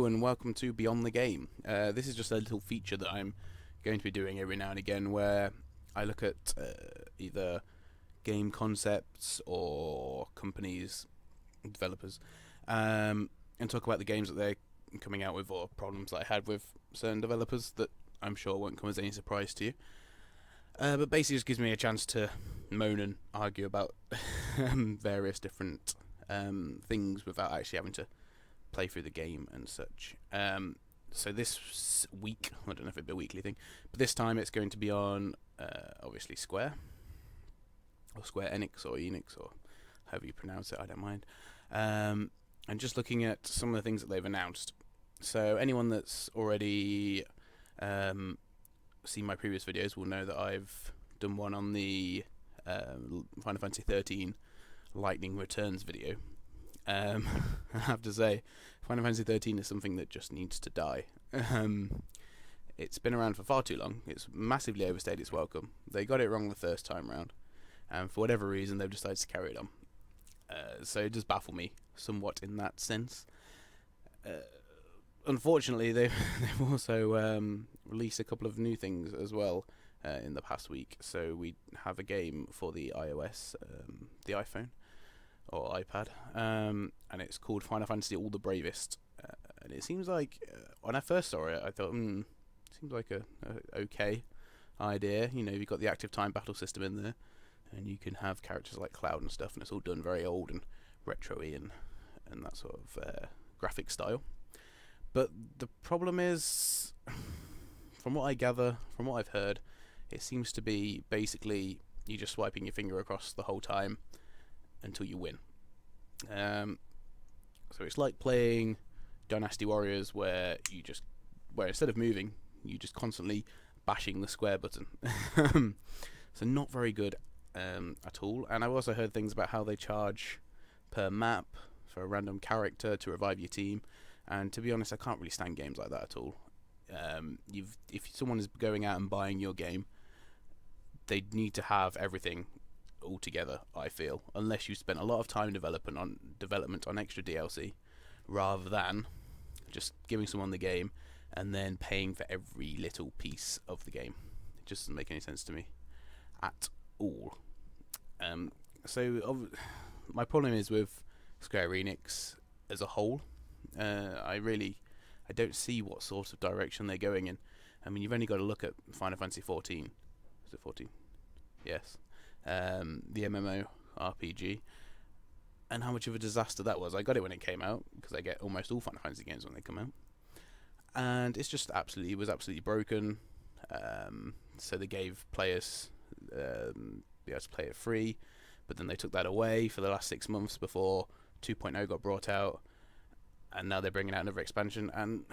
and welcome to Beyond the Game. This is just a little feature that I'm going to be doing every now and again where I look at either game concepts or companies, developers, and talk about the games that they're coming out with or problems that I had with certain developers that I'm sure won't come as any surprise to you. But basically just gives me a chance to moan and argue about various different things without actually having to play through the game and such. So this week, I don't know if it'll be a weekly thing, but this time it's going to be on obviously Square, or Square-Enix, or Enix, or however you pronounce it, I don't mind. And just looking at some of the things that they've announced. So anyone that's already seen my previous videos will know that I've done one on the Final Fantasy 13 Lightning Returns video. I have to say, Final Fantasy 13 is something that just needs to die. It's been around for far too long. It's massively overstayed its welcome. They got it wrong the first time round, and for whatever reason they've decided to carry it on. So it does baffle me somewhat in that sense. Unfortunately, they've also released a couple of new things as well in the past week. So we have a game for the iOS, the iPhone, or iPad, and it's called Final Fantasy All the Bravest. And it seems like, when I first saw it, I thought, seems like a okay idea. You know, you've got the active time battle system in there, and you can have characters like Cloud and stuff, and it's all done very old and retro-y and that sort of graphic style. But the problem is, from what I gather, from what I've heard, it seems to be basically you just swiping your finger across the whole time until you win. So it's like playing Dynasty Warriors, where instead of moving, you just constantly bashing the square button. So not very good at all. And I've also heard things about how they charge per map for a random character to revive your team. And to be honest, I can't really stand games like that at all. If someone is going out and buying your game, they need to have everything all together, I feel, unless you spent a lot of time development on extra DLC, rather than just giving someone the game and then paying for every little piece of the game. It just doesn't make any sense to me at all. So my problem is with Square-Enix as a whole. I don't see what sort of direction they're going in. I mean, you've only got to look at Final Fantasy 14. Is it 14? Yes. The MMO RPG, and how much of a disaster that was. I got it when it came out, because I get almost all Final Fantasy games when they come out, and it was absolutely broken. So they gave players the able to play it free, but then they took that away for the last 6 months before 2.0 got brought out, and now they're bringing out another expansion, and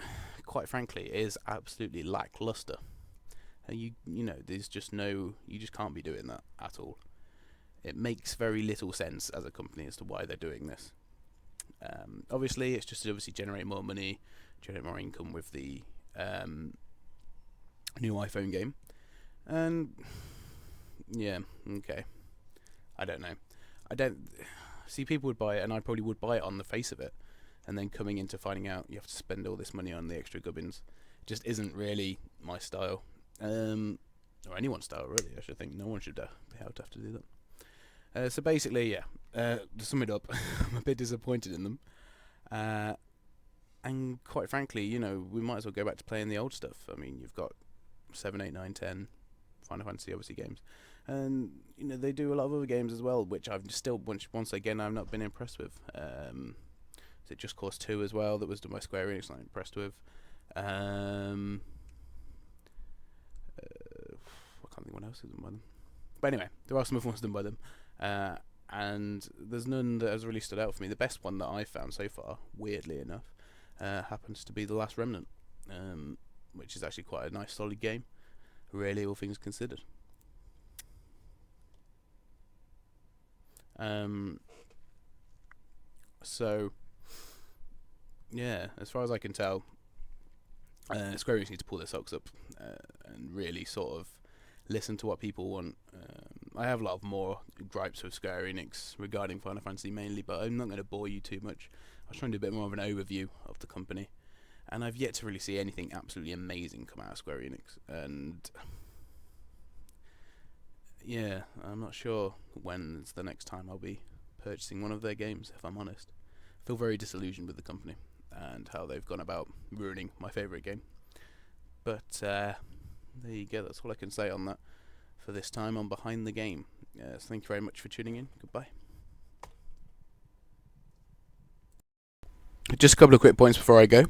quite frankly, it is absolutely lackluster. And you just can't be doing that at all. It makes very little sense as a company as to why they're doing this. Obviously, it's just to generate more money, generate more income with the new iPhone game. And yeah, okay. I don't know. I don't see people would buy it, and I probably would buy it on the face of it, and then coming into finding out you have to spend all this money on the extra gubbins just isn't really my style. Or anyone's style, really. I should think no one should be able to have to do that. So basically, yeah, to sum it up, I'm a bit disappointed in them. And quite frankly, we might as well go back to playing the old stuff. I mean, you've got 7, 8, 9, 10 Final Fantasy, obviously, games. And, they do a lot of other games as well, which I've still, once again, I've not been impressed with. Is it Just Cause 2 as well, that was done by Square-Enix, I'm impressed with. I can't think what else is done by them. But anyway, there are some other ones done by them. And there's none that has really stood out for me. The best one that I've found so far, weirdly enough, happens to be The Last Remnant, which is actually quite a nice, solid game, really, all things considered. So, yeah, as far as I can tell, Square Enix need to pull their socks up and really sort of listen to what people want. I have a lot of more gripes with Square Enix regarding Final Fantasy mainly, but I'm not going to bore you too much. I was trying to do a bit more of an overview of the company and I've yet to really see anything absolutely amazing come out of Square-Enix. And yeah, I'm not sure when's the next time I'll be purchasing one of their games, if I'm honest. I feel very disillusioned with the company and how they've gone about ruining my favourite game. But there you go, that's all I can say on that for this time on Behind the Game. So thank you very much for tuning in. Goodbye. Just a couple of quick points before I go.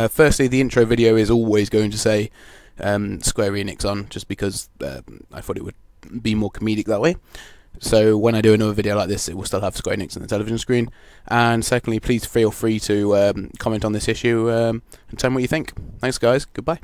Firstly, the intro video is always going to say Square-Enix on, just because I thought it would be more comedic that way. So when I do another video like this, it will still have Square-Enix on the television screen. And secondly, please feel free to comment on this issue and tell me what you think. Thanks guys, goodbye.